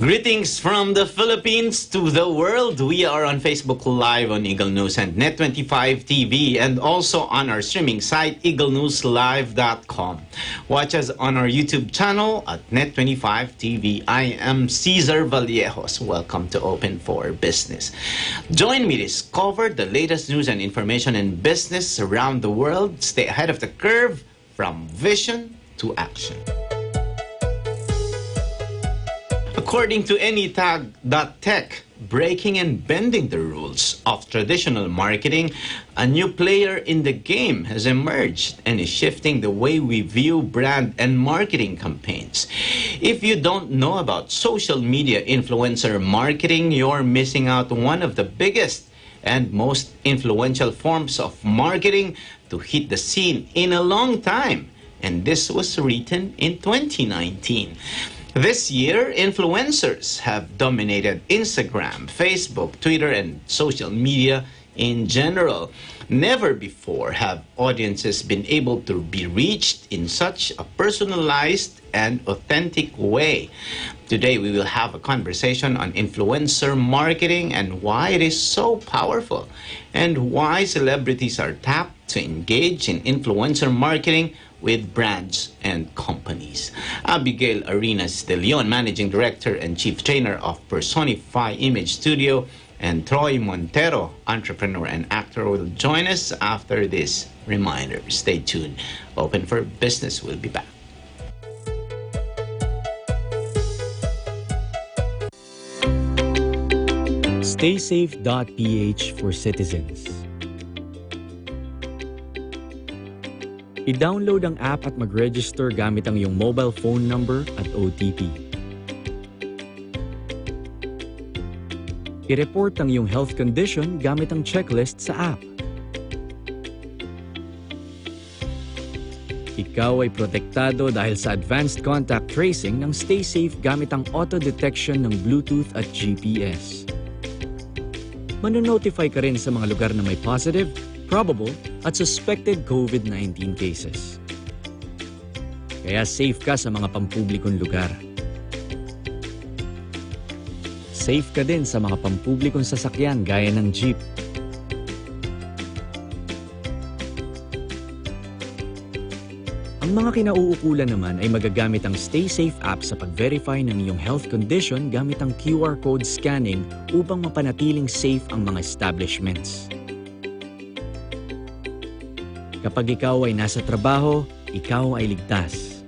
Greetings from the Philippines to the world. We are on Facebook Live on Eagle News and Net25 TV and also on our streaming site eaglenewslive.com. Watch us on our YouTube channel at Net25 TV. I am Cesar Vallejos. Welcome to Open for Business. Join me to discover the latest news and information in business around the world. Stay ahead of the curve from vision to action. According to Anytag.tech, breaking and bending the rules of traditional marketing, a new player in the game has emerged and is shifting the way we view brand and marketing campaigns. If you don't know about social media influencer marketing, you're missing out on one of the biggest and most influential forms of marketing to hit the scene in a long time. And this was written in 2019. This year, influencers have dominated Instagram, Facebook, Twitter, and social media in general. Never before have audiences been able to be reached in such a personalized and authentic way. Today, we will have a conversation on influencer marketing and why it is so powerful, and why celebrities are tapped to engage in influencer marketing with brands and companies. Abbygale Arenas-De Leon, Managing Director and Chief Trainer of Personi-fi Image Studio, and Troy Montero, entrepreneur and actor, will join us after this reminder. Stay tuned. Open for Business will be back. StaySafe.ph for citizens. I-download ang app at mag-register gamit ang iyong mobile phone number at OTP. I-report ang iyong health condition gamit ang checklist sa app. Ikaw ay protektado dahil sa advanced contact tracing ng StaySafe gamit ang auto-detection ng Bluetooth at GPS. Manonotify ka rin sa mga lugar na may positive, probable, at suspected COVID-19 cases. Kaya safe ka sa mga pampublikong lugar. Safe ka din sa mga pampublikong sasakyan gaya ng jeep. Ang mga kinauukulan naman ay magagamit ang StaySafe app sa pag-verify ng iyong health condition gamit ang QR code scanning upang mapanatiling safe ang mga establishments. Kapag ikaw ay nasa trabaho, ikaw ay ligtas.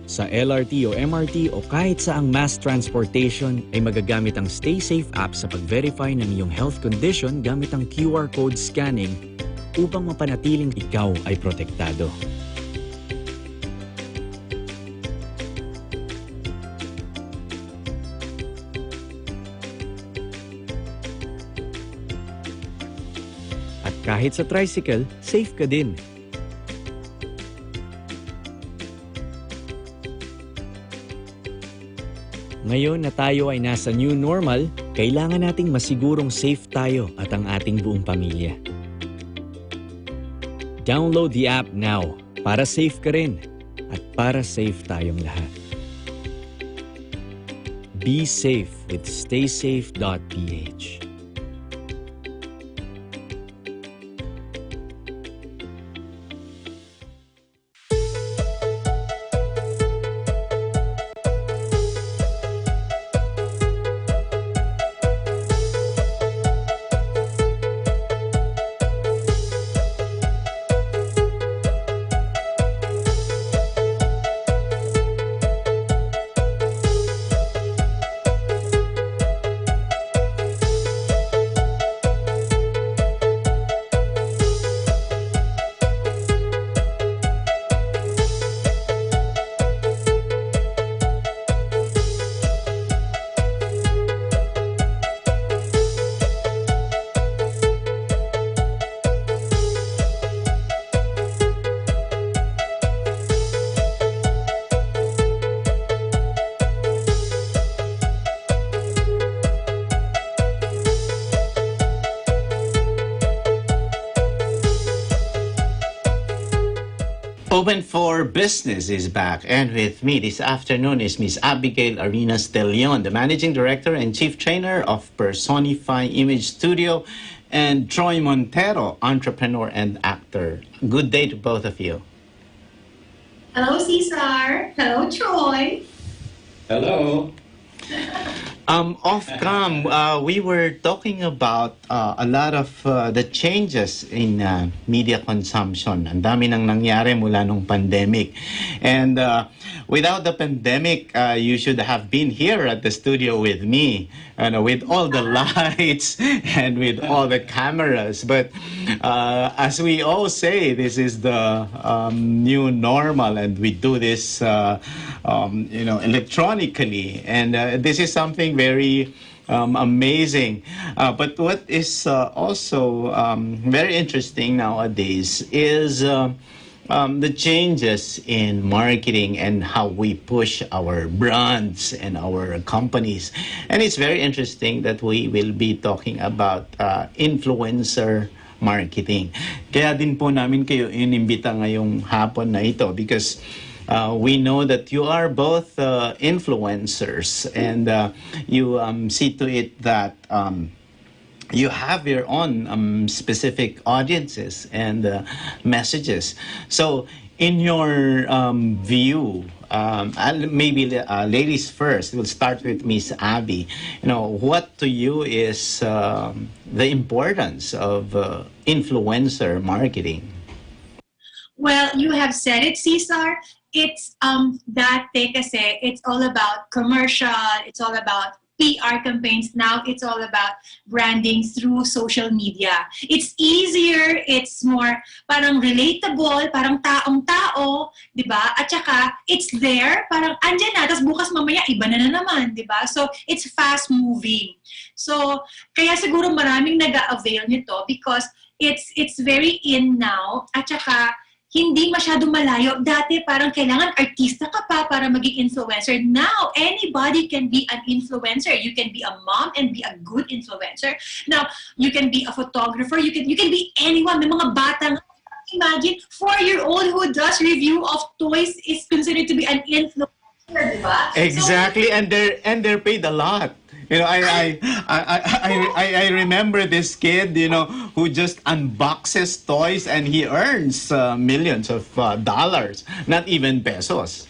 Sa LRT o MRT o kahit saang mass transportation ay magagamit ang StaySafe app sa pag-verify ng iyong health condition gamit ang QR code scanning upang mapanatiling ikaw ay protektado. Kahit sa tricycle, safe ka din. Ngayon na tayo ay nasa new normal, kailangan nating masigurong safe tayo at ang ating buong pamilya. Download the app now para safe ka rin at para safe tayong lahat. Be safe with StaySafe.ph. Open for Business is back, and with me this afternoon is Miss Abbygale Arenas-De Leon, the Managing Director and Chief Trainer of Personi-fi Image Studio, and Troy Montero, entrepreneur and actor. Good day to both of you. Hello, Cesar. Hello, Troy. Hello. Off cam, we were talking about a lot of the changes in media consumption. Ang dami nang nangyari mula nung pandemic. And without the pandemic, you should have been here at the studio with me, with all the lights and with all the cameras. But as we all say, this is the new normal, and we do this, electronically. And this is something very amazing. But what is also very interesting nowadays is the changes in marketing and how we push our brands and our companies. And it's very interesting that we will be talking about influencer marketing. Kaya din po namin kayo inimbita ngayong hapon na ito because we know that you are both influencers, and you see to it that you have your own specific audiences and messages. So, in your view, maybe ladies first. We'll start with Miss Abby. What to you is the importance of influencer marketing? Well, you have said it, Cesar. It's dati kasi it's all about commercial, it's all about PR campaigns. Now it's all about branding through social media. It's easier, it's more parang relatable, parang taong-tao, di ba? At saka, it's there, parang andyan na, tapos bukas mamaya iba na naman, di ba? So, it's fast-moving. So, kaya siguro maraming nag-a-avail nito because it's very in now, at saka, hindi masyado malayo. Dati parang kailangan artista ka pa para maging influencer. Now, anybody can be an influencer. You can be a mom and be a good influencer. Now, you can be a photographer. You can be anyone. May mga batang, imagine, 4-year-old who does review of toys is considered to be an influencer, di ba? Exactly, and they're paid a lot. I remember this kid, who just unboxes toys and he earns millions of dollars, not even pesos.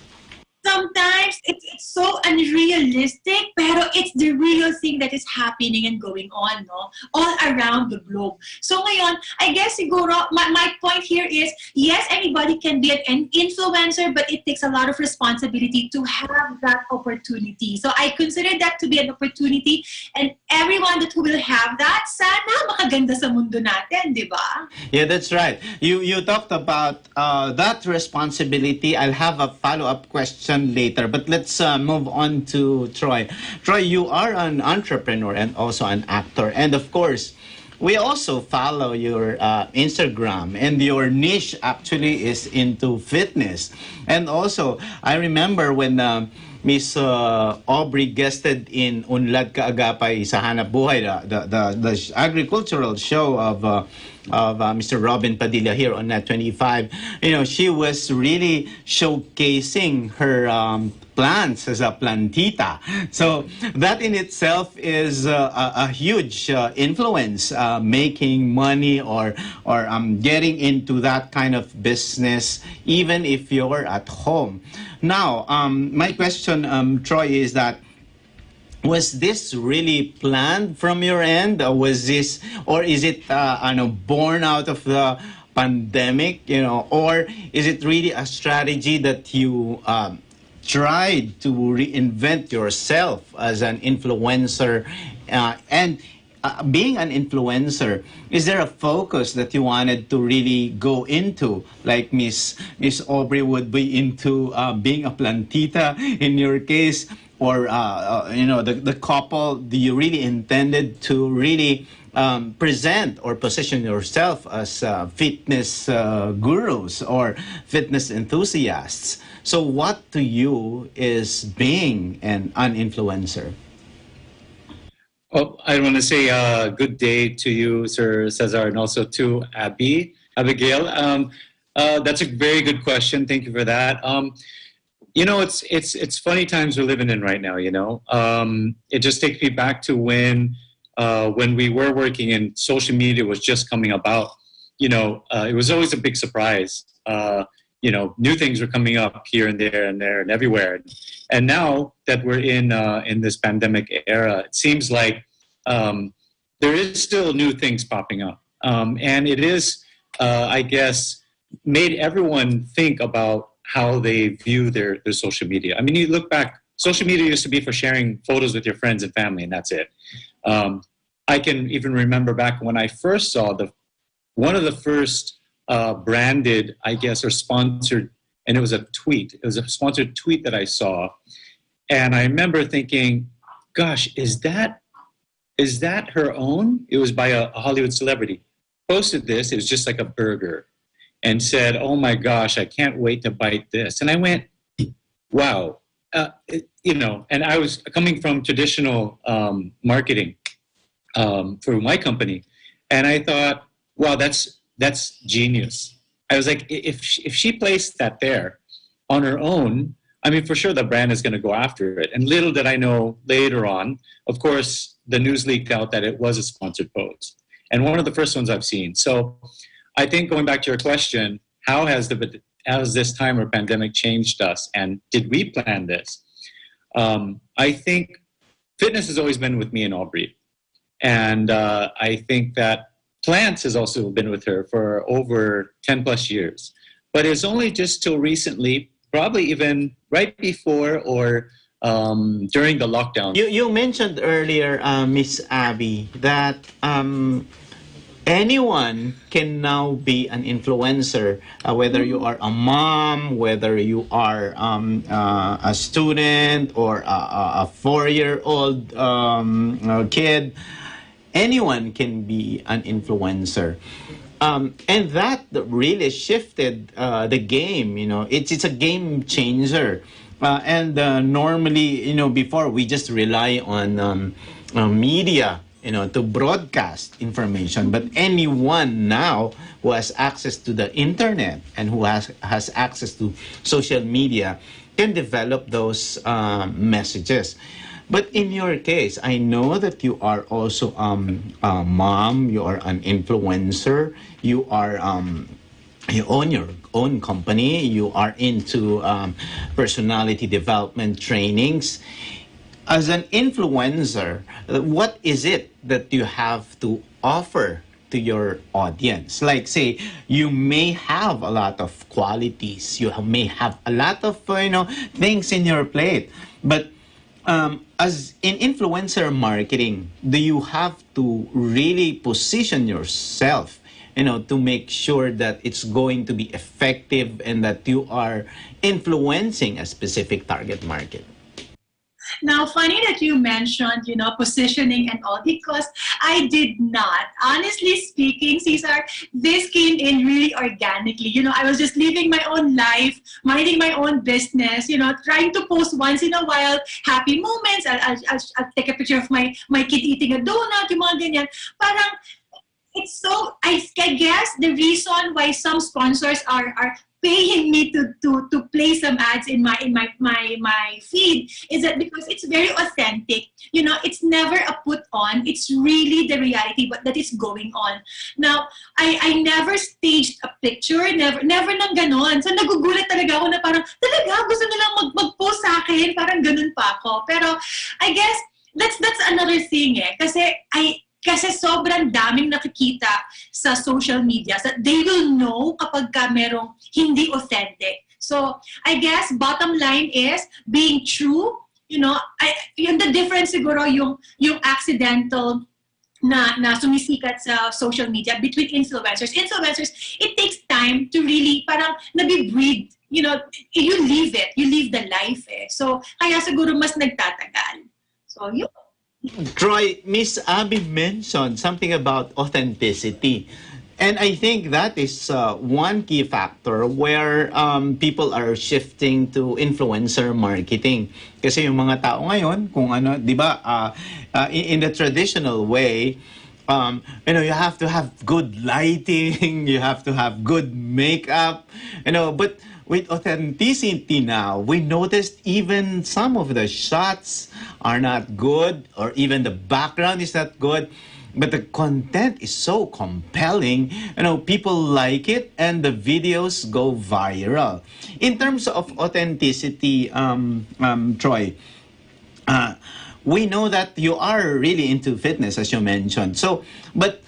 Sometimes it's so unrealistic, pero it's the real thing that is happening and going on, no? All around the globe. So ngayon, I guess siguro, my point here is, yes, anybody can be an influencer, but it takes a lot of responsibility to have that opportunity. So I consider that to be an opportunity, and everyone that will have that, sana makaganda sa mundo natin, di ba? Yeah, that's right. You talked about that responsibility. I'll have a follow-up question later, but let's move on to Troy. Troy, you are an entrepreneur and also an actor, and of course, we also follow your Instagram, and your niche actually is into fitness. And also, I remember when Miss Aubrey guested in Unlad Ka Agapay sa Hanap Buhay, the agricultural show of Mr. Robin Padilla here on Net 25. She was really showcasing her plants as a plantita. So that in itself is a huge influence, making money or getting into that kind of business, even if you're at home. Now, my question, Troy, is that, was this really planned from your end? Or is it born out of the pandemic? Or is it really a strategy that you tried to reinvent yourself as an influencer? And being an influencer, is there a focus that you wanted to really go into? Like Miss Aubrey would be into being a plantita in your case, or the couple. Do you really intended to really present or position yourself as fitness gurus or fitness enthusiasts? So, what to you is being an influencer? Well, I want to say good day to you, Sir Cesar, and also to Abbygale. That's a very good question. Thank you for that. It's funny times we're living in right now. It just takes me back to when we were working and social media was just coming about. It was always a big surprise. New things were coming up here and there and everywhere. And now that we're in this pandemic era, it seems like there is still new things popping up, and it is, I guess, made everyone think about how they view their social media. I mean, you look back, social media used to be for sharing photos with your friends and family, and that's it. I can even remember back when I first saw one of the first branded, I guess, or sponsored, and it was a tweet. It was a sponsored tweet that I saw, and I remember thinking, "Gosh, is that her own?" It was by a Hollywood celebrity. Posted this. It was just like a burger, and said, "Oh my gosh, I can't wait to bite this." And I went, "Wow." And I was coming from traditional marketing for my company, and I thought, "Wow, that's genius." I was like, if she placed that there on her own, I mean, for sure the brand is going to go after it. And little did I know later on, of course, the news leaked out that it was a sponsored post, and one of the first ones I've seen. So I think going back to your question, how has this time or pandemic changed us, and did we plan this? I think fitness has always been with me and Aubrey, and I think that plants has also been with her for over 10 plus years, but it's only just till recently, probably even right before or during the lockdown. You mentioned earlier, Miss Abby, that anyone can now be an influencer, whether you are a mom, whether you are a student or a 4-year-old kid. Anyone can be an influencer. And that really shifted the game. It's a game changer. And normally, before we just rely on media, to broadcast information. But anyone now who has access to the internet and who has access to social media can develop those messages. But in your case, I know that you are also a mom, you are an influencer, you own your own company, you are into personality development trainings. As an influencer, what is it that you have to offer to your audience? Like, say, you may have a lot of qualities, you may have a lot of things in your plate, but as in influencer marketing, do you have to really position yourself, to make sure that it's going to be effective and that you are influencing a specific target market? Now, funny that you mentioned, positioning and all, because I did not. Honestly speaking, Cesar, this came in really organically. I was just living my own life, minding my own business, trying to post once in a while, happy moments. I'll take a picture of my kid eating a donut, yung mga ganyan. Parang, it's so, I guess the reason why some sponsors are paying me to play some ads in my feed is that because it's very authentic. It's never a put on. It's really the reality that is going on. Now, I never staged a picture, never nang ganon. So nagugulat talaga ako na parang talaga gusto nilang mag-post sa akin, parang ganon pa ako. Pero I guess that's another thing Kasi sobrang daming nakikita sa social media that they will know kapag ka merong hindi authentic. So, I guess bottom line is being true. The difference siguro yung accidental na sumisikat sa social media between influencers. Influencers, it takes time to really parang nabibreed. You live it. You live the life So, kaya siguro mas nagtatagal. So, yun. Troy, Miss Abby mentioned something about authenticity. And I think that is one key factor where people are shifting to influencer marketing. Kasi yung mga tao ngayon, kung di ba, in the traditional way, you have to have good lighting, you have to have good makeup, but with authenticity now, we noticed even some of the shots are not good, or even the background is not good. But the content is so compelling, people like it, and the videos go viral. In terms of authenticity, Troy, uh, we know that you are really into fitness, as you mentioned. So, but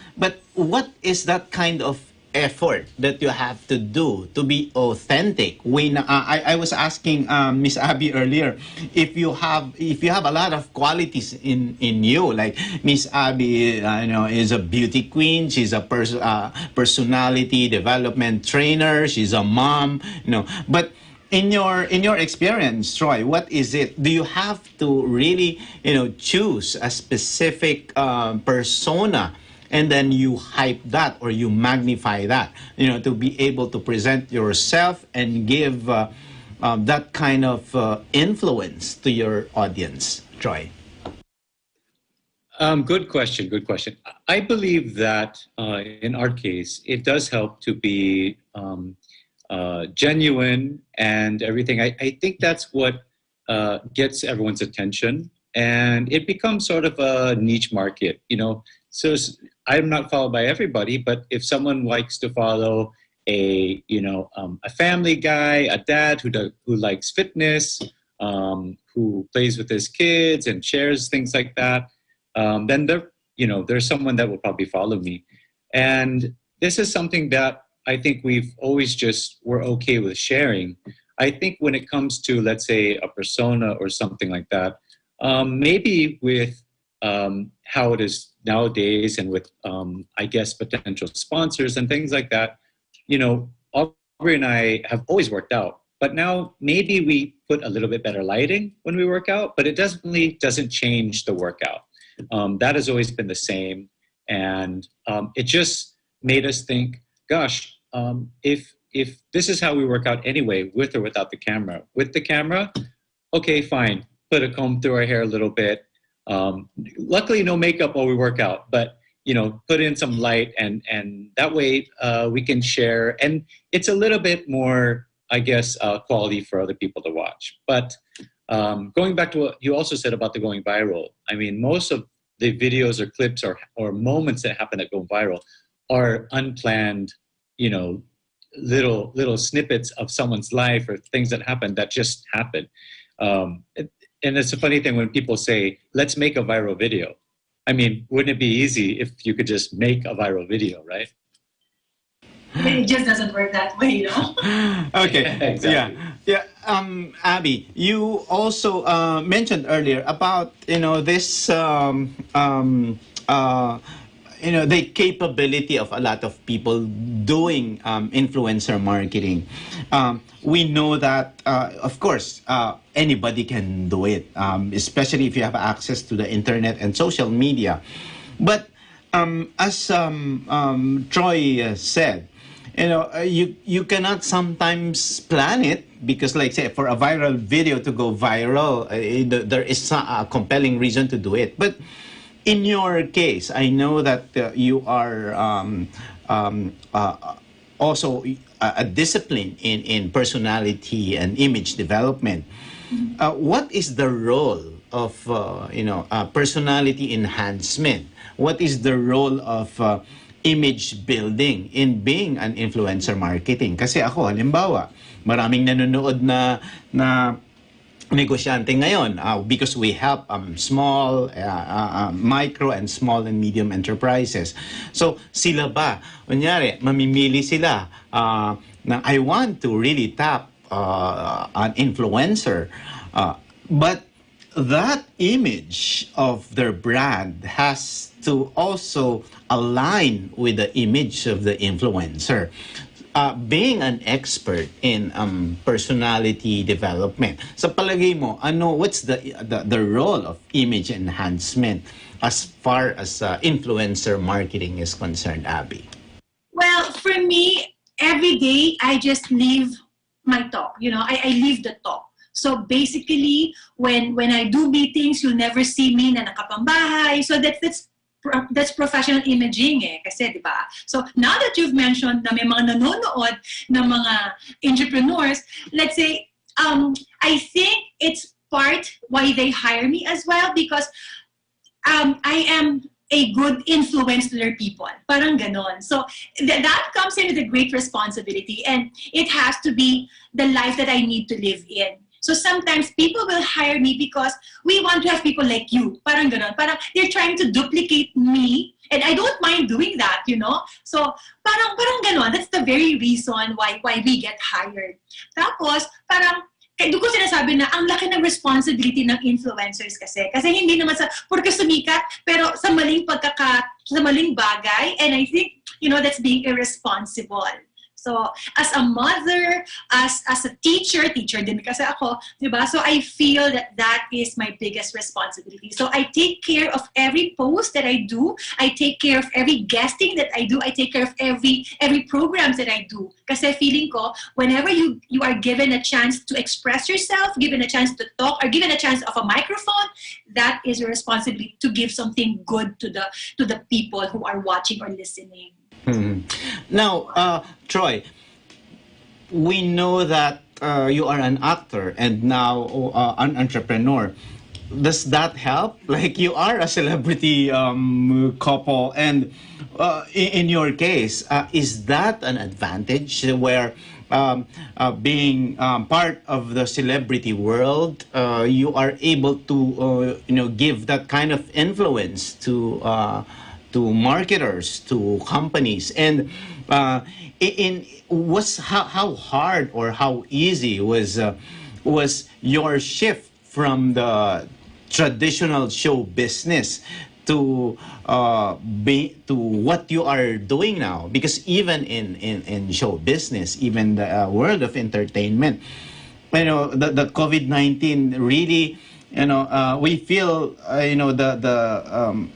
what is that kind of effort that you have to do to be authentic? I was asking Miss Abby earlier if you have a lot of qualities in you, like Miss Abby, is a beauty queen. She's a personality development trainer. She's a mom. But in your experience, Troy, what is it? Do you have to really choose a specific persona, and then you hype that or you magnify that, to be able to present yourself and give that kind of influence to your audience, Troy? Good question. Good question. I believe that in our case, it does help to be genuine and everything. I think that's what gets everyone's attention, and it becomes sort of a niche market. So I'm not followed by everybody, but if someone likes to follow a family guy, a dad who likes fitness, who plays with his kids and shares things like that, then there's someone that will probably follow me. And this is something that I think we've always we're okay with sharing. I think when it comes to, let's say, a persona or something like that, maybe with how it is nowadays, and with, I guess, potential sponsors and things like that, Aubrey and I have always worked out. But now maybe we put a little bit better lighting when we work out, but it definitely doesn't change the workout. That has always been the same. And it just made us think, gosh, if this is how we work out anyway, with or without the camera. With the camera, okay, fine. Put a comb through our hair a little bit. Luckily, no makeup while we work out, but put in some light, and that way we can share. And it's a little bit more, I guess, quality for other people to watch. But going back to what you also said about the going viral, I mean, most of the videos or clips or moments that happen that go viral are unplanned, little snippets of someone's life or things that happen that just happen. And it's a funny thing when people say, let's make a viral video. I mean, wouldn't it be easy if you could just make a viral video, right? It just doesn't work that way, Okay. Exactly. Yeah. Abby, you also mentioned earlier about this the capability of a lot of people doing influencer marketing. We know that, of course, anybody can do it, especially if you have access to the internet and social media. But as Troy said, you cannot sometimes plan it, because, like, say, for a viral video to go viral, there is a compelling reason to do it. But in your case, I know that you are also a discipline in personality and image development. What is the role of personality enhancement? What is the role of image building in being an influencer marketing? Kasi ako, halimbawa, maraming nanonood na negosyante ngayon, because we help small, micro and small and medium enterprises. So sila ba, kunyari, mamimili sila na I want to really tap an influencer, but that image of their brand has to also align with the image of the influencer. Being an expert in personality development, sa palagay mo, what's the role of image enhancement as far as influencer marketing is concerned, Abby? Well, for me, every day I just leave my talk. I leave the talk. So basically, when I do meetings, you'll never see me na nakapambahay. So that's that's professional imaging eh, kasi, di ba? So now that you've mentioned na may mga nanonood na mga entrepreneurs, let's say, I think it's part why they hire me as well, because I am a good influence to their people. Parang ganon. So that comes in with a great responsibility, and it has to be the life that I need to live in. So sometimes people will hire me because we want to have people like you. Parang ganon. Parang they're trying to duplicate me, and I don't mind doing that, you know? So parang ganon. That's the very reason why we get hired. Tapos, parang doon ko sinasabi na ang laki ng responsibility ng influencers kasi. Kasi hindi naman sa, porque sumikat, pero sa maling sa maling bagay. And I think, you know, that's being irresponsible. So, as a mother, as a teacher din kasi ako, diba? So, I feel that is my biggest responsibility. So, I take care of every post that I do. I take care of every guesting that I do. I take care of every programs that I do. Kasi feeling ko, whenever you are given a chance to express yourself, given a chance to talk, or given a chance of a microphone, that is your responsibility to give something good to the people who are watching or listening. Now, Troy, we know that you are an actor and now an entrepreneur. Does that help? Like, you are a celebrity couple, and in your case, is that an advantage where being part of the celebrity world, you are able to give that kind of influence to marketers, to companies, and how hard or how easy was your shift from the traditional show business to what you are doing now? Because even in show business, even the world of entertainment, you know, the COVID-19 really, we feel the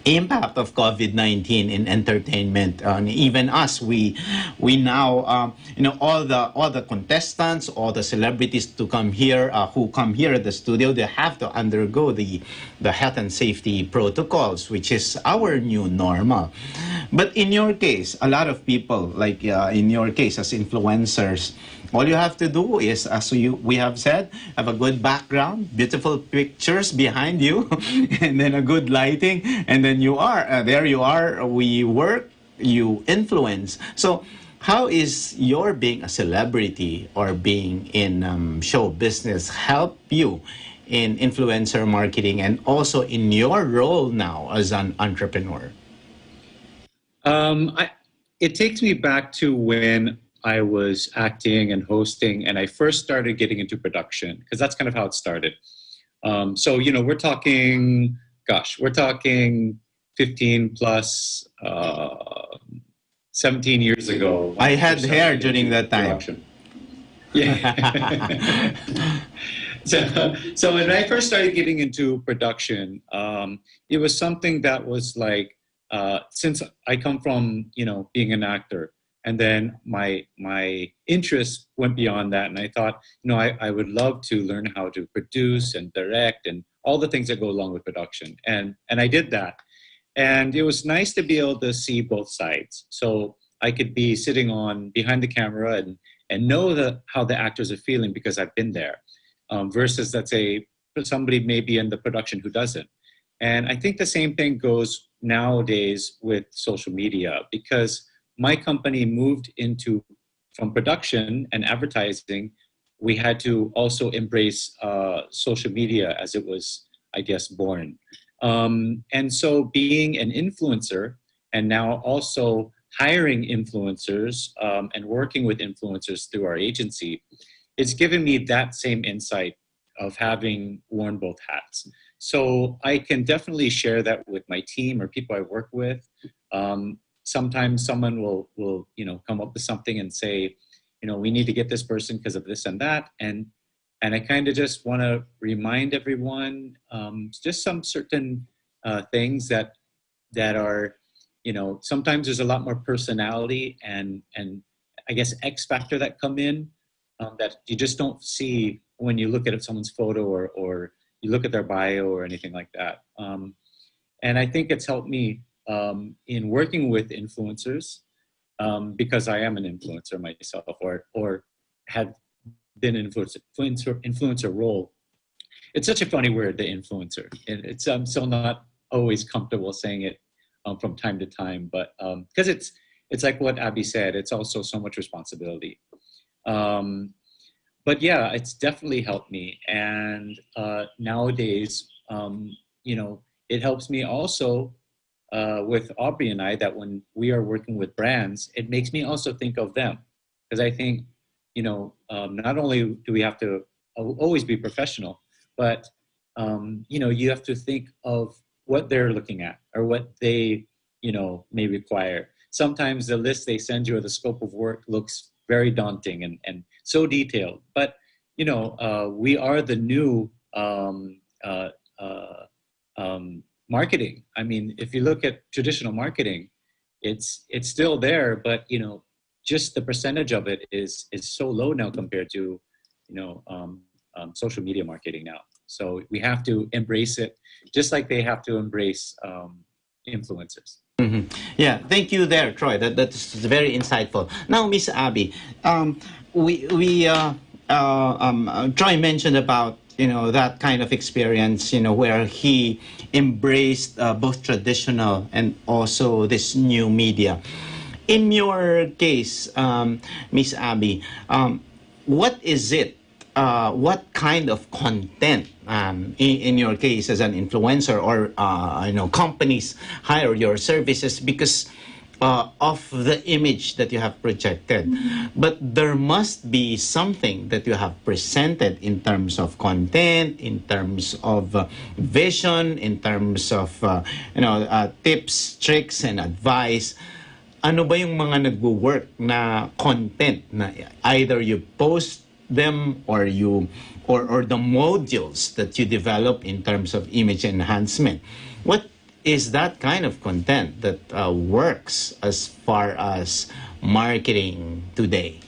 impact of COVID-19 in entertainment. Even us, we now, all the contestants, all the celebrities to come here, who come here at the studio, they have to undergo the health and safety protocols, which is our new normal. But in your case, a lot of people, like in your case as influencers, all you have to do is, as we have said, have a good background, beautiful pictures behind you, and then a good lighting, and then there you are, we work, you influence. So how is your being a celebrity or being in show business help you in influencer marketing and also in your role now as an entrepreneur? It takes me back to when I was acting and hosting, and I first started getting into production, because that's kind of how it started. So, we're talking 15 plus 17 years ago. I had hair during that time. Production. Yeah. So when I first started getting into production, it was something that was like, since I come from, being an actor, and then my interest went beyond that, and I thought, I would love to learn how to produce and direct and all the things that go along with production. And I did that. And it was nice to be able to see both sides. So I could be sitting behind the camera and know how the actors are feeling because I've been there, versus, let's say, somebody maybe in the production who doesn't. And I think the same thing goes nowadays with social media, because my company moved from production and advertising. We had to also embrace social media as it was, I guess, born. And so being an influencer and now also hiring influencers and working with influencers through our agency, it's given me that same insight of having worn both hats. So I can definitely share that with my team or people I work with. Sometimes someone will come up with something and say, we need to get this person because of this and that. And I kind of just want to remind everyone just some certain things that are, sometimes there's a lot more personality and I guess X factor that come in that you just don't see when you look at someone's photo or you look at their bio or anything like that. And I think it's helped me in working with influencers, because I am an influencer myself, or had been an influencer role. It's such a funny word, the influencer. It's I'm still not always comfortable saying it from time to time, but because it's like what Abby said, it's also so much responsibility. But yeah, it's definitely helped me, and nowadays, it helps me also with Aubrey and I, that when we are working with brands, it makes me also think of them, because I think not only do we have to always be professional, but you have to think of what they're looking at or what they may require. Sometimes the list they send you or the scope of work looks very daunting and so detailed, but we are the new marketing. I mean, if you look at traditional marketing, it's still there, but just the percentage of it is so low now compared to social media marketing now. So we have to embrace it, just like they have to embrace influencers. Mhm. Yeah, thank you there, Troy. That's very insightful. Now, Miss Abby, Troy mentioned about that kind of experience, where he embraced both traditional and also this new media. In your case, Miss Abby, what is it? What kind of content, in your case as an influencer, or companies hire your services because of the image that you have projected? But there must be something that you have presented in terms of content, in terms of vision, in terms of tips, tricks, and advice. Ano ba yung mga nagwo-work na content na either you post them or the modules that you develop in terms of image enhancement? What is that kind of content that works as far as marketing today?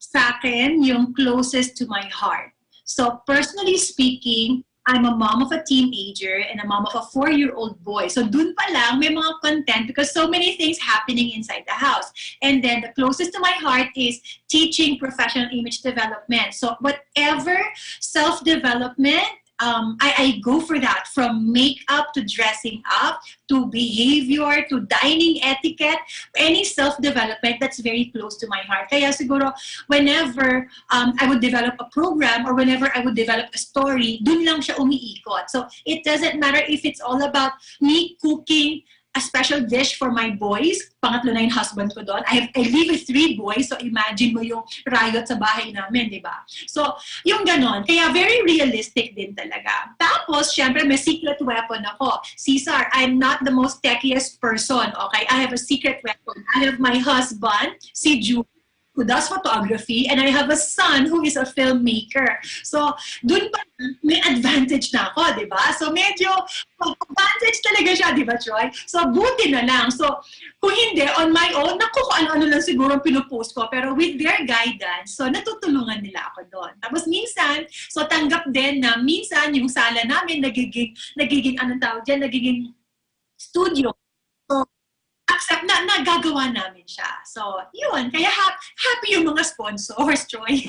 Sa akin, yung closest to my heart. So personally speaking, I'm a mom of a teenager and a mom of a 4-year-old boy. So dun pa lang may mga content because so many things happening inside the house. And then the closest to my heart is teaching professional image development. So whatever self-development, I go for that, from makeup to dressing up to behavior to dining etiquette, any self-development that's very close to my heart. Kaya siguro whenever I would develop a program or whenever I would develop a story, dun lang siya umiikot. So it doesn't matter if it's all about me cooking a special dish for my boys. Pangatlo na yung husband ko doon. I live with 3 boys, so imagine mo yung riot sa bahay namin, di ba? So, yung ganon. Kaya very realistic din talaga. Tapos, syempre, may secret weapon ako. Cesar, I'm not the most techiest person, okay? I have a secret weapon. I have my husband, si Jude, who does photography, and I have a son who is a filmmaker. So, dun pa may advantage na ako, di ba? So, medyo advantage talaga siya, di ba, Troy? So, buti na lang. So, kung hindi, on my own, naku, kung ano-ano lang siguro ang pinupost ko. Pero with their guidance, so, natutulungan nila ako doon. Tapos minsan, so, tanggap din na minsan yung sala namin nagiging anong tawag dyan, nagiging studio. So, accept na nagagawa namin siya. So, yun. Kaya happy yung mga sponsors, Troy.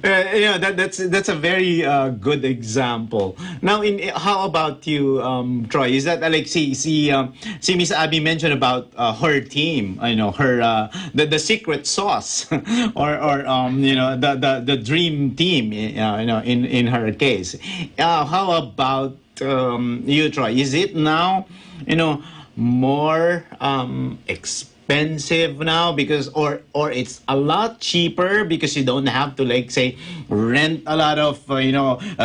That's a very good example. Now, how about you, Troy? Is that like see Miss Abby mentioned about her team? Her the secret sauce, or the dream team. In her case. How about you, Troy? Is it now more expensive now because or it's a lot cheaper because you don't have to, like, say, rent a lot of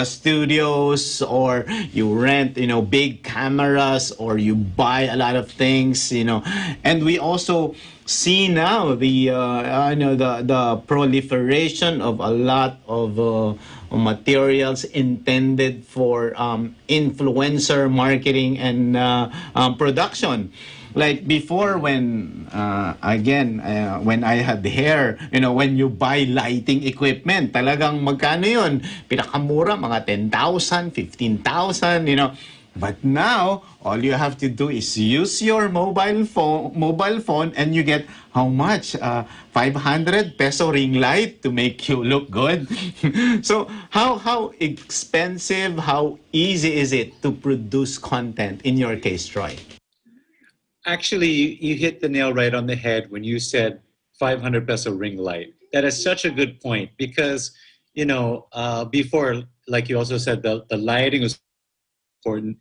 studios, or you rent big cameras, or you buy a lot of things, and we also see now the proliferation of a lot of materials intended for influencer marketing and production. Like before, when when I had hair, when you buy lighting equipment, talagang magkano yun? Pinakamura, mga 10,000, 15,000, But now, all you have to do is use your mobile phone, and you get how much? 500 peso ring light to make you look good. So how expensive, how easy is it to produce content in your case, Troy? Actually, you hit the nail right on the head when you said 500 peso ring light. That is such a good point because, before, like you also said, the lighting was important.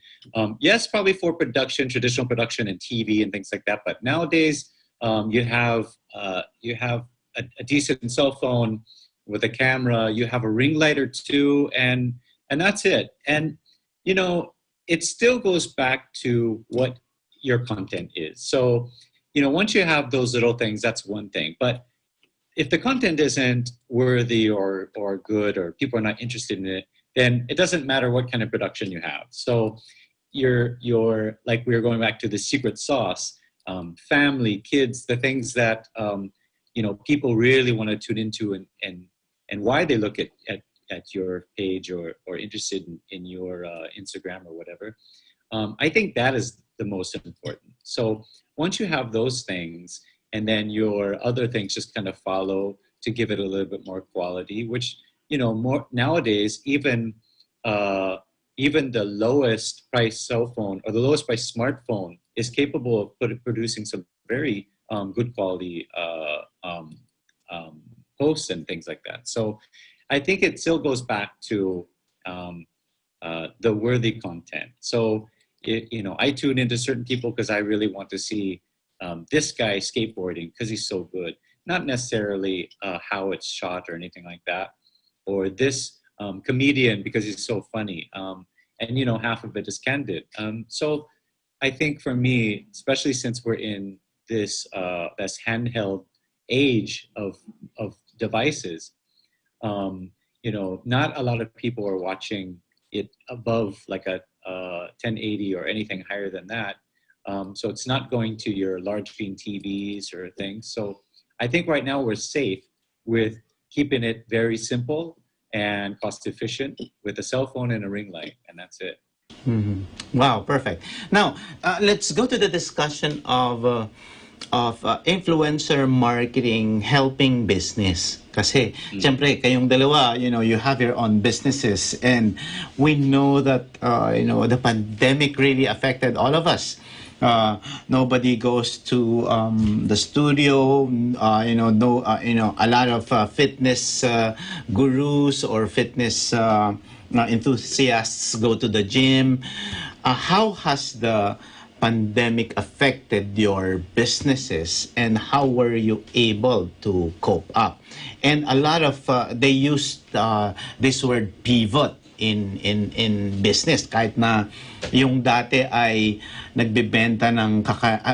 Yes, probably for production, traditional production and TV and things like that. But nowadays, you have a decent cell phone with a camera. You have a ring light or two, and that's it. And it still goes back to what your content is. So, once you have those little things, that's one thing. But if the content isn't worthy or good or people are not interested in it, then it doesn't matter what kind of production you have. So you're like we were going back to the secret sauce, family, kids, the things that people really want to tune into and why they look at your page or interested in your Instagram or whatever. I think that is the most important. So once you have those things, and then your other things just kind of follow to give it a little bit more quality, which more nowadays, even the lowest price cell phone or the lowest price smartphone is capable of producing some very good quality posts and things like that. So I think it still goes back to the worthy content. So I tune into certain people because I really want to see this guy skateboarding because he's so good. Not necessarily how it's shot or anything like that, or this comedian because he's so funny. And half of it is candid. So I think for me, especially since we're in this handheld age of devices, not a lot of people are watching it above like a 1080 or anything higher than that. So it's not going to your large screen TVs or things. So I think right now we're safe with keeping it very simple and cost efficient with a cell phone and a ring light, and that's it. Mhm. Wow, perfect. Now, let's go to the discussion of influencer marketing helping business. Kasi, siyempre, kayong dalawa, you have your own businesses, and we know that, the pandemic really affected all of us. Nobody goes to the studio. No, a lot of fitness gurus or fitness enthusiasts go to the gym. How has the pandemic affected your businesses, and how were you able to cope up? And a lot of they used this word pivot in business, kahit na yung dati ay nagbebenta ng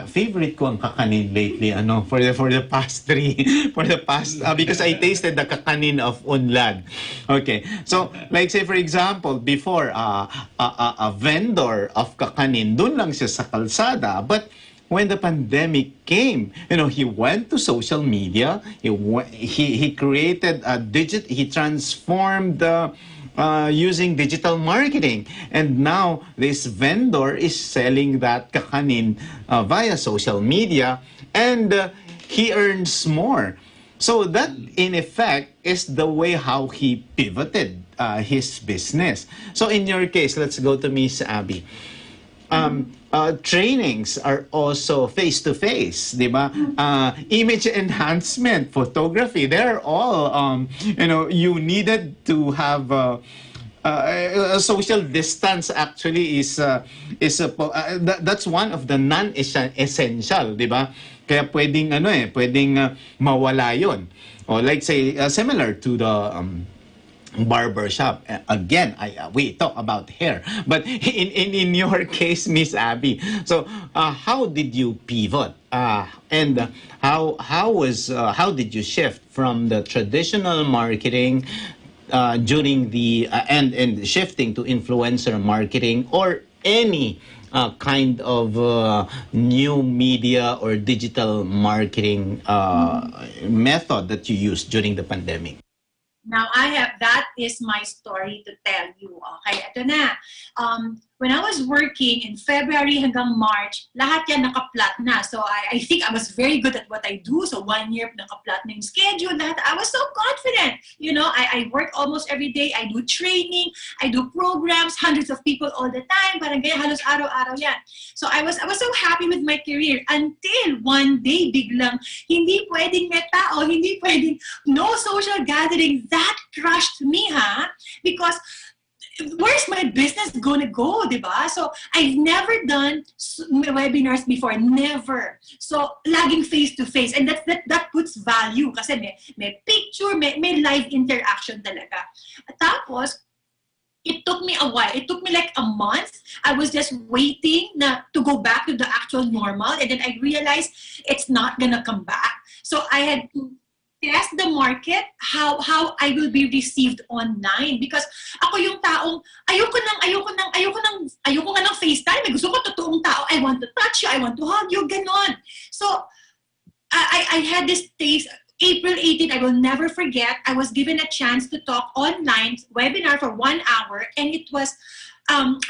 favorite ko ang kakanin lately, for the past because I tasted the kakanin of Unlad. Okay, so like say for example, before a vendor of kakanin dun lang siya sa kalsada, but when the pandemic came, he went to social media. He created he transformed using digital marketing, and now this vendor is selling that kakanin via social media, and he earns more. So that in effect is the way how he pivoted his business. So in your case, let's go to Miss Abby. Trainings are also face-to-face, di ba? Image enhancement, photography, they're all, you needed to have a social distance actually that's one of the non-essential, di ba? Kaya pwedeng, mawala yun. Or like say, similar to the barber shop. Again, we talk about hair, but in your case, Miss Abby, so how did you pivot, and how did you shift from the traditional marketing during the and shifting to influencer marketing or any kind of new media or digital marketing method that you used during the pandemic? Now, that is my story to tell you. Okay, ito na. when I was working in February hanggang March, lahat yan naka-plot na. So I think I was very good at what I do. So 1 year naka-plot na yung schedule. Lahat. I was so confident. You know, I work almost every day. I do training. I do programs. Hundreds of people all the time. Parang ganyan, halos araw-araw yan. So I was so happy with my career until one day biglang hindi pwedeng may tao, hindi pwedeng no social gathering. That crushed me, ha? Because where's my business gonna go, diba? So I've never done webinars before, never. So laging face-to-face, and that puts value kasi may picture, may live interaction talaga. Tapos, it took me a while. It took me like a month. I was just waiting to go back to the actual normal, and then I realized it's not gonna come back. So I had to test the market, how I will be received online, because ako yung taong ayoko nga ng FaceTime, gusto ko totoong tao, I want to touch you, I want to hug you, ganon. So I had this taste. April 18, I will never forget, I was given a chance to talk online webinar for 1 hour, and it was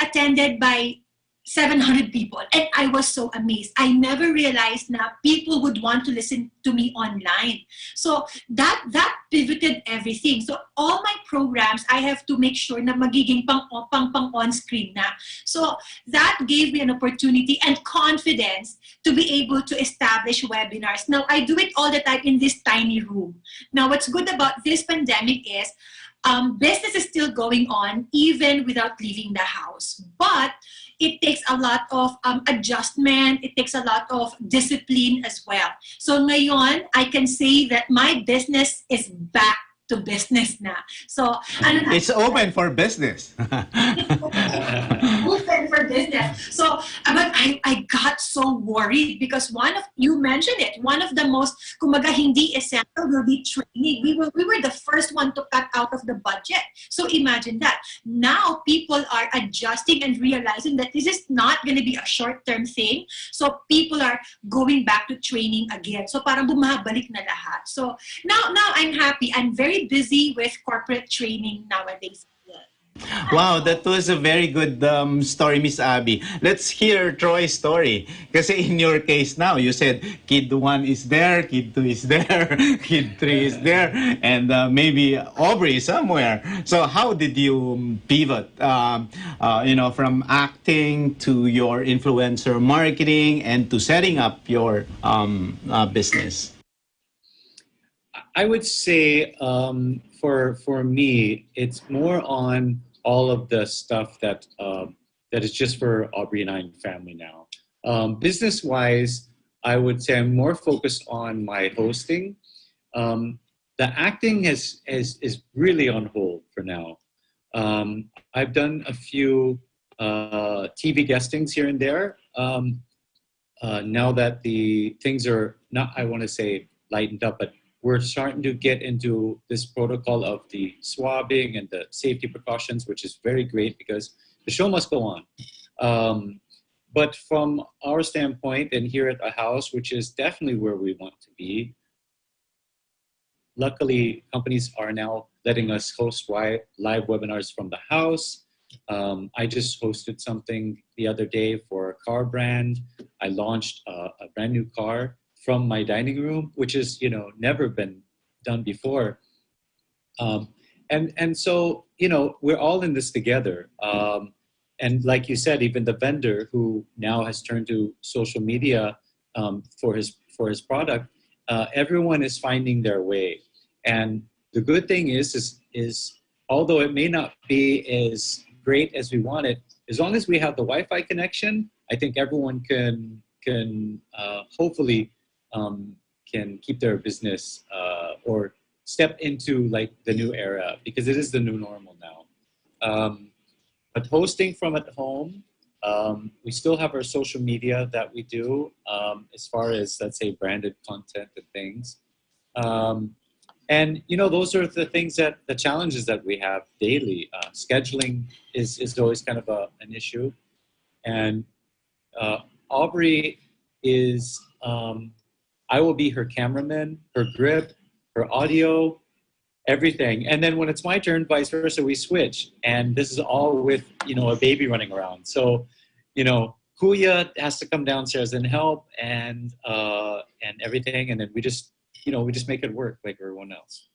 attended by 700 people, and I was so amazed. I never realized na people would want to listen to me online. So that pivoted everything. So all my programs, I have to make sure na magiging pang on screen na. So that gave me an opportunity and confidence to be able to establish webinars. Now I do it all the time in this tiny room. Now what's good about this pandemic is business is still going on even without leaving the house, but it takes a lot of adjustment. It takes a lot of discipline as well. So ngayon, I can say that my business is back to business na. So it's open for business. Open for business. So, but I got so worried because you mentioned it, one of the most, kumbaga, hindi essential will be training. We were the first one to cut out of the budget. So imagine that. Now people are adjusting and realizing that this is not going to be a short-term thing. So people are going back to training again. So parang bumabalik na lahat. So now I'm happy. I'm very busy with corporate training nowadays. Wow, that was a very good story, Miss Abby. Let's hear Troy's story. Kasi in your case now, you said kid 1 is there, kid 2 is there, kid 3 is there, and maybe Aubrey somewhere. So how did you pivot, from acting to your influencer marketing and to setting up your business? I would say for me, it's more on all of the stuff that is just for Aubrey and I and family now. Business-wise, I would say I'm more focused on my hosting. The acting is really on hold for now. I've done a few TV guestings here and there. Now that the things are not, I want to say, lightened up, but we're starting to get into this protocol of the swabbing and the safety precautions, which is very great because the show must go on. But from our standpoint, and here at the house, which is definitely where we want to be, luckily companies are now letting us host live webinars from the house. I just hosted something the other day for a car brand. I launched a brand new car from my dining room, which is, never been done before. And so, we're all in this together. And like you said, even the vendor who now has turned to social media for his product, everyone is finding their way. And the good thing is although it may not be as great as we want it, as long as we have the Wi-Fi connection, I think everyone can hopefully can keep their business or step into like the new era, because it is the new normal now. But hosting from at home, we still have our social media that we do as far as, let's say, branded content and things. And, those are the things the challenges that we have daily. Scheduling is always kind of an issue. And Aubrey is, I will be her cameraman, her grip, her audio, everything. And then when it's my turn, vice versa, we switch. And this is all with, a baby running around. So, Kuya has to come downstairs and help and everything. And then we just make it work like everyone else.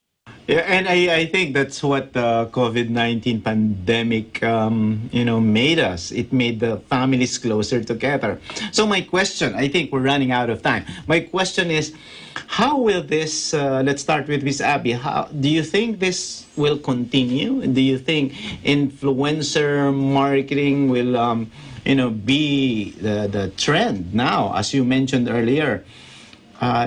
Yeah, and I think that's what the COVID-19 pandemic, made us. It made the families closer together. So my question, I think we're running out of time. My question is, how will this, let's start with Miss Abby, how do you think this will continue? Do you think influencer marketing will, be the trend now, as you mentioned earlier?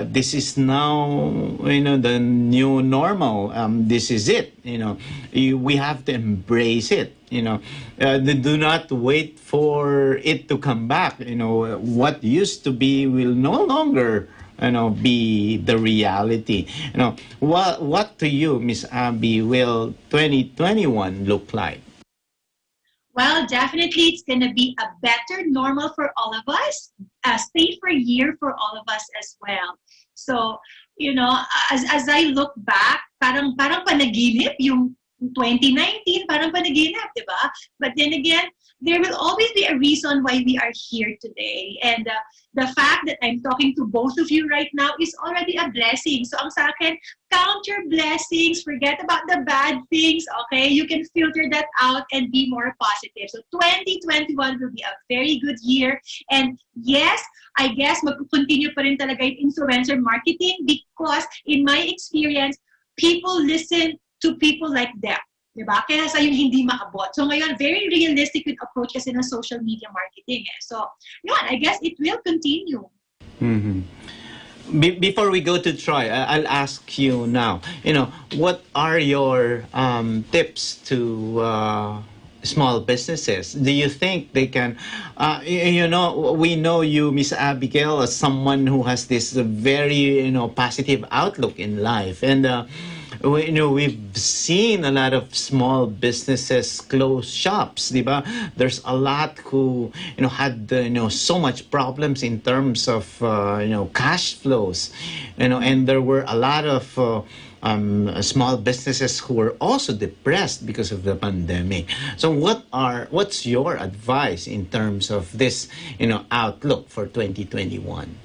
This is now, the new normal. This is it. We have to embrace it. Do not wait for it to come back. What used to be will no longer, be the reality. What to you, Miss Abby, will 2021 look like? Well, definitely it's going to be a better normal for all of us, a safer year for all of us as well. So, as I look back, parang panaginip yung 2019, parang panaginip, di ba? But then again, there will always be a reason why we are here today. And the fact that I'm talking to both of you right now is already a blessing. So ang sa akin, count your blessings, forget about the bad things, okay? You can filter that out and be more positive. So 2021 will be a very good year. And yes, I guess mag-continue pa rin talaga yung influencer marketing because in my experience, people listen to people like them. Diba? Kaya sa yung hindi maabot. So ngayon, very realistic with approach kasi ng social media marketing. So, yun, I guess it will continue. Mm-hmm. Before we go to Troy, I'll ask you now, what are your tips to small businesses? Do you think they can, we know you, Miss Abbygale, as someone who has this very, positive outlook in life. And, we've seen a lot of small businesses close shops, diba? There's a lot who, had, so much problems in terms of, cash flows, and there were a lot of small businesses who were also depressed because of the pandemic. So what's your advice in terms of this, outlook for 2021?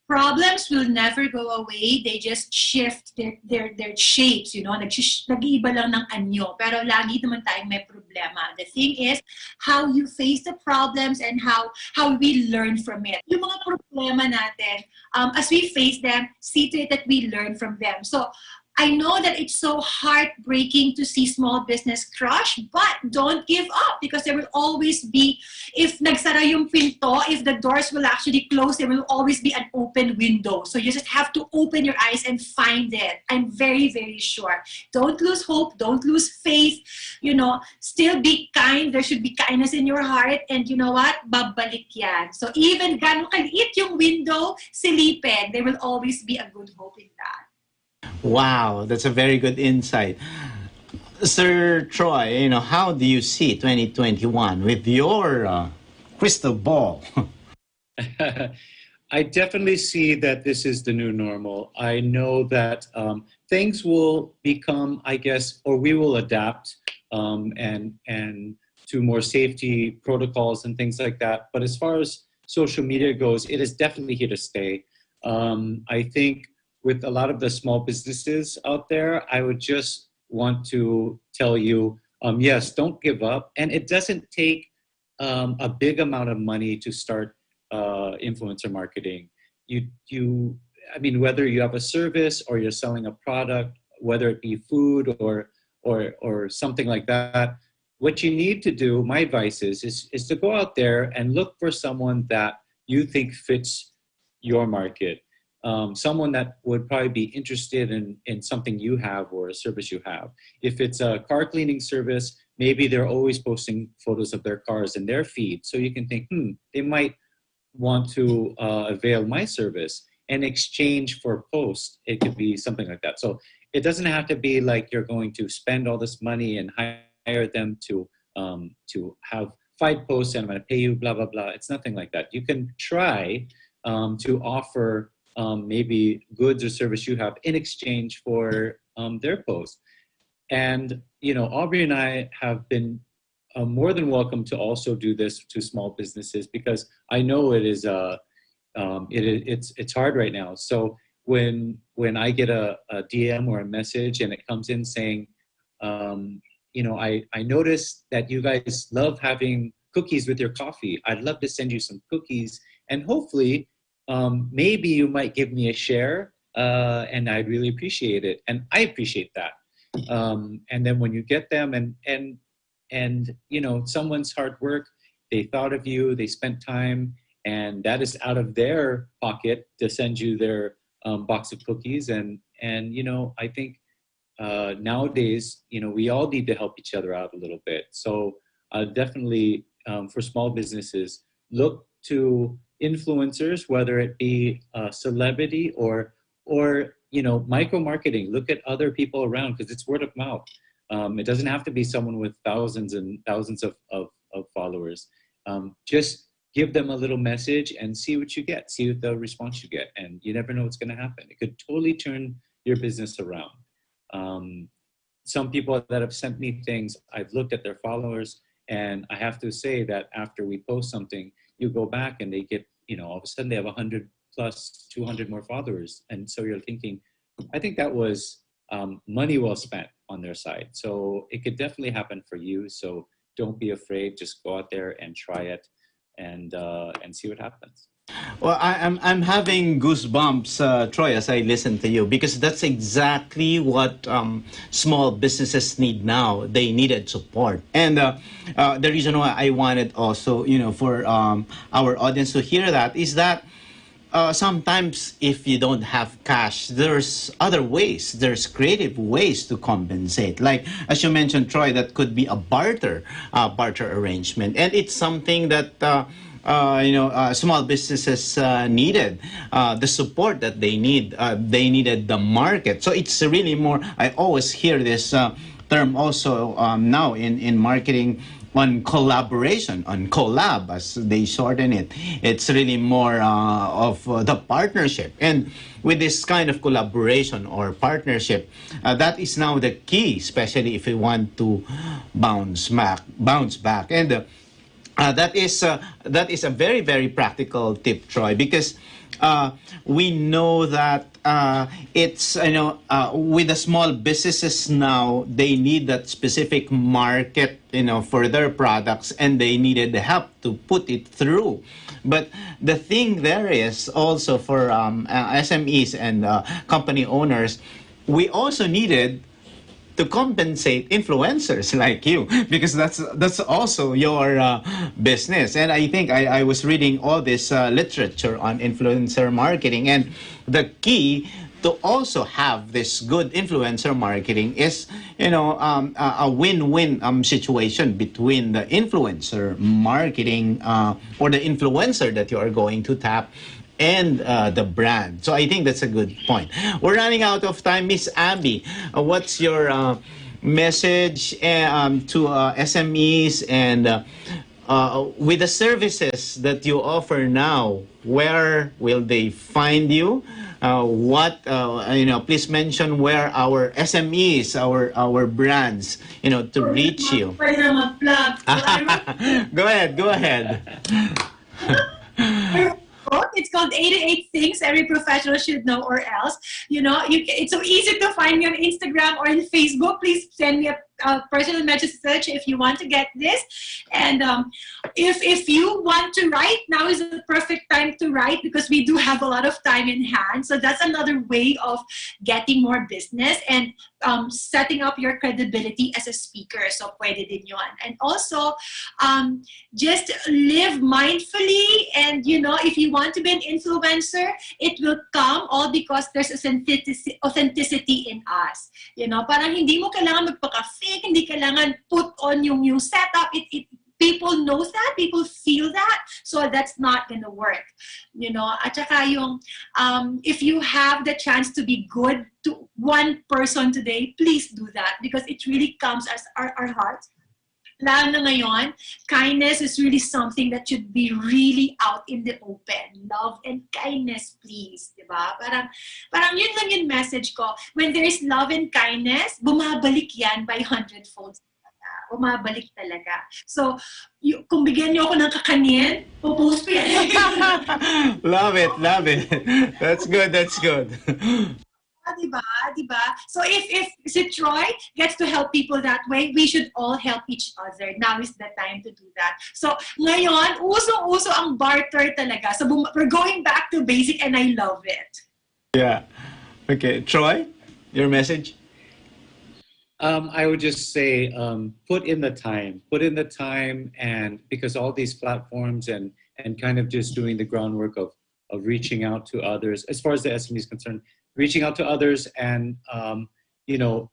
Problems will never go away. They just shift their shapes, nag-iiba lang ng anyo. Pero lagi naman tayong may problema. The thing is how you face the problems and how we learn from it. Yung mga problema natin, as we face them, see to it that we learn from them. So I know that it's so heartbreaking to see small business crush, but don't give up because there will always be, if nagsara yung pinto, if the doors will actually close, there will always be an open window. So you just have to open your eyes and find it. I'm very, very sure. Don't lose hope. Don't lose faith. Still be kind. There should be kindness in your heart. And you know what? Babalik yan. So even gano'ng kaliit yung window, silipin. There will always be a good hope in that. Wow, that's a very good insight. Sir Troy, how do you see 2021 with your crystal ball? I definitely see that this is the new normal. I know that things will become, I guess, or we will adapt and to more safety protocols and things like that. But as far as social media goes, it is definitely here to stay. I think with a lot of the small businesses out there, I would just want to tell you, yes, don't give up. And it doesn't take a big amount of money to start influencer marketing. Whether you have a service or you're selling a product, whether it be food or something like that, what you need to do, my advice is to go out there and look for someone that you think fits your market. Someone that would probably be interested in something you have or a service you have. If it's a car cleaning service, maybe they're always posting photos of their cars in their feed. So you can think, they might want to avail my service in exchange for post. It could be something like that. So it doesn't have to be like you're going to spend all this money and hire them to have 5 posts and I'm going to pay you, blah, blah, blah. It's nothing like that. You can try to offer maybe goods or service you have in exchange for their post. And, you know, Aubrey and I have been more than welcome to also do this to small businesses, because I know it is it's hard right now. So when I get a DM or a message and it comes in saying, you know, I noticed that you guys love having cookies with your coffee. I'd love to send you some cookies, and hopefully maybe you might give me a share, and I'd really appreciate it. And I appreciate that. And then when you get them and you know, someone's hard work, they thought of you, they spent time, and that is out of their pocket to send you their box of cookies. And you know, I think nowadays, you know, we all need to help each other out a little bit. So definitely for small businesses, look to influencers, whether it be a celebrity or you know, micro marketing. Look at other people around, because it's word of mouth. It doesn't have to be someone with thousands and thousands of followers. Just give them a little message and see what you get, see what the response you get. And you never know what's going to happen. It could totally turn your business around. Some people that have sent me things, I've looked at their followers, and I have to say that after we post something, you go back and they get, you know, all of a sudden they have 100 plus 200 more followers. And so you're thinking, I think that was money well spent on their side. So it could definitely happen for you. So don't be afraid. Just go out there and try it, and see what happens. Well, I'm having goosebumps, Troy, as I listen to you, because that's exactly what small businesses need now. They needed support, and the reason why I wanted also, you know, for our audience to hear that is that sometimes if you don't have cash, there's other ways. There's creative ways to compensate. Like, as you mentioned, Troy, that could be a barter arrangement, and it's something that. You know, small businesses needed the support that they need. They needed the market. So it's really more. I always hear this term also now in marketing, on collaboration, on collab, as they shorten it. It's really more of the partnership. And with this kind of collaboration or partnership, that is now the key, especially if you want to bounce back. And that is a very, very practical tip, Troy, because we know that it's, you know, with the small businesses now, they need that specific market, you know, for their products, and they needed the help to put it through. But the thing there is also for SMEs and company owners, we also needed to compensate influencers like you, because that's also your business. And I think I was reading all this literature on influencer marketing, and the key to also have this good influencer marketing is, you know, a win-win situation between the influencer marketing or the influencer that you are going to tap and the brand. So I think that's a good point. We're running out of time. Miss Abby, what's your message to SMEs, and with the services that you offer now, where will they find you? What you know, please mention where our SMEs, our brands, you know, to reach you. Go ahead. It's called 88 Things Every Professional Should Know or Else. You know, it's so easy to find me on Instagram or on Facebook. Please send me a personal message if you want to get this. And if you want to write, now is the perfect time to write, because we do have a lot of time in hand. So that's another way of getting more business and setting up your credibility as a speaker. So pwede din yun. And also, just live mindfully. And, you know, if you want to be an influencer, it will come all because there's authenticity in us. You know, parang hindi mo kailangan magpaka-fake, hindi kailangan put on yung setup. People know that, people feel that, so that's not gonna work, you know. At saka yung, if you have the chance to be good to one person today, please do that, because it really comes as our heart. Lalo na ngayon, kindness is really something that should be really out in the open. Love and kindness, please. Diba? Parang yun lang yung message ko. When there is love and kindness, bumabalik yan by 100-fold. Bumabalik talaga. So, kung bigyan niyo ako ng kakanin, popost ko yan. Love it, love it. That's good, that's good. Diba? Diba? So if si Troy gets to help people that way, we should all help each other. Now is the time to do that. So ngayon, usong-uso ang barter talaga. So we're going back to basic and I love it. Yeah. Okay, Troy, your message? I would just say, put in the time, and because all these platforms and kind of just doing the groundwork of reaching out to others, as far as the SME is concerned, reaching out to others and,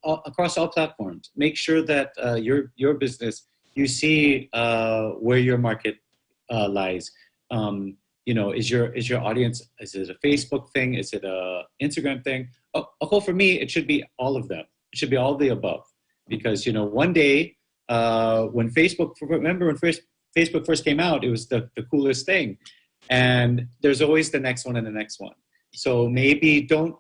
across all platforms, make sure that your business, you see where your market lies. Is your audience, is it a Facebook thing? Is it a Instagram thing? For me, it should be all of them. It should be all the above, because one day when Facebook first came out, it was the coolest thing, and there's always the next one and the next one. So maybe don't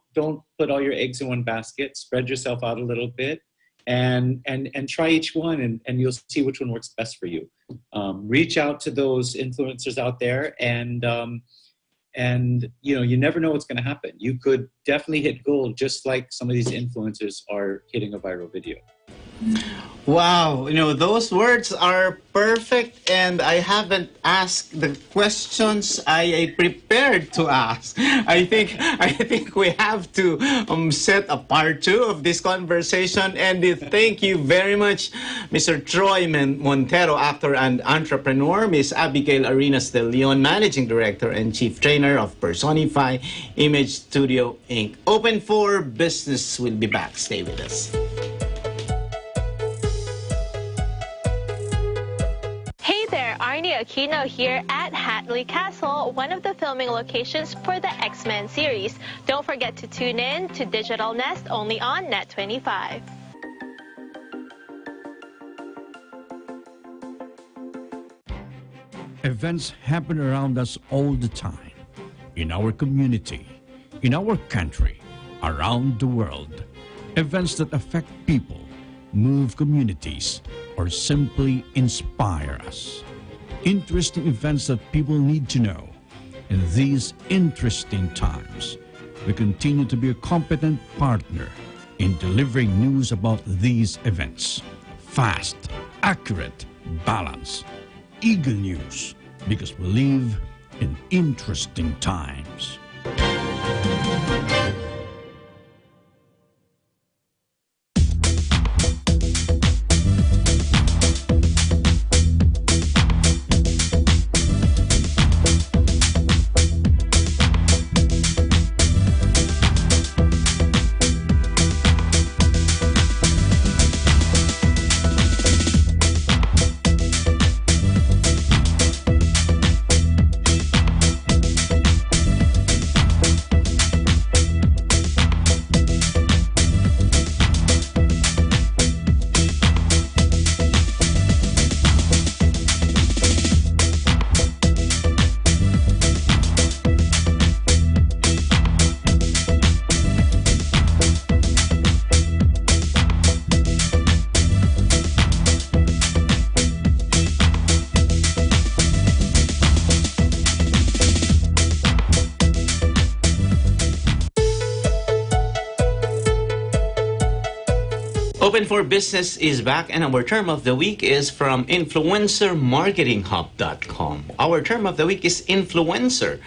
put all your eggs in one basket. Spread yourself out a little bit, and try each one, and you'll see which one works best for you. Reach out to those influencers out there, and you never know what's going to happen. You could definitely hit gold, just like some of these influencers are hitting a viral video. Wow, those words are perfect, and I haven't asked the questions I prepared to ask. I think we have to set a part 2 of this conversation, and thank you very much, Mr. Troy Montero, actor and entrepreneur, Miss Abbygale Arenas-De Leon, Managing Director and Chief Trainer of Personi-fi Image Studio, Inc. Open for Business will be back. Stay with us. Arnie Aquino here at Hatley Castle, one of the filming locations for the X-Men series. Don't forget to tune in to Digital Nest only on Net25. Events happen around us all the time, in our community, in our country, around the world. Events that affect people, move communities, or simply inspire us. Interesting events that people need to know. In these interesting times, we continue to be a competent partner in delivering news about these events. Fast, accurate, balanced, eagle news, because we live in interesting times. Open for Business is back, and our term of the week is from influencermarketinghub.com. Our term of the week is influencer.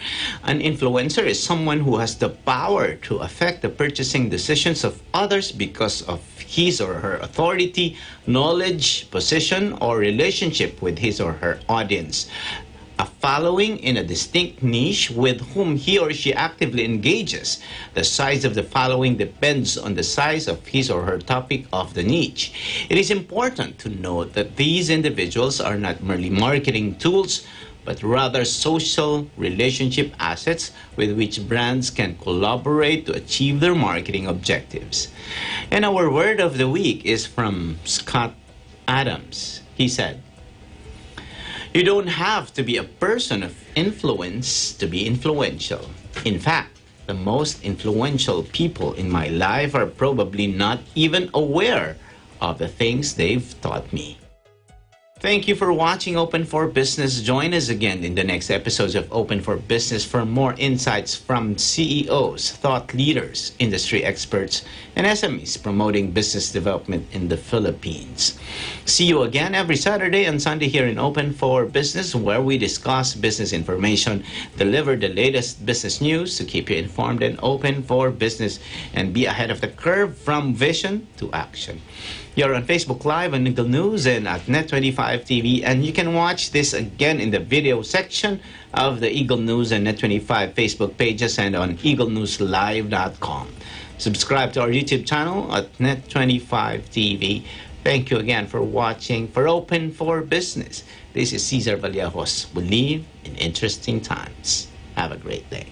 An influencer is someone who has the power to affect the purchasing decisions of others because of his or her authority, knowledge, position, or relationship with his or her audience. A following in a distinct niche with whom he or she actively engages. The size of the following depends on the size of his or her topic of the niche. It is important to note that these individuals are not merely marketing tools, but rather social relationship assets with which brands can collaborate to achieve their marketing objectives. And our word of the week is from Scott Adams. He said, "You don't have to be a person of influence to be influential. In fact, the most influential people in my life are probably not even aware of the things they've taught me." Thank you for watching Open for Business. Join us again in the next episodes of Open for Business for more insights from CEOs, thought leaders, industry experts, and SMEs promoting business development in the Philippines. See you again every Saturday and Sunday here in Open for Business, where we discuss business information, deliver the latest business news to keep you informed and open for business, and be ahead of the curve from vision to action. You're on Facebook Live on Eagle News and at Net25 TV, and you can watch this again in the video section of the Eagle News and Net25 Facebook pages and on eaglenewslive.com. Subscribe to our YouTube channel at Net25 TV. Thank you again for watching for Open for Business. This is Cesar Vallejos. We live in interesting times. Have a great day.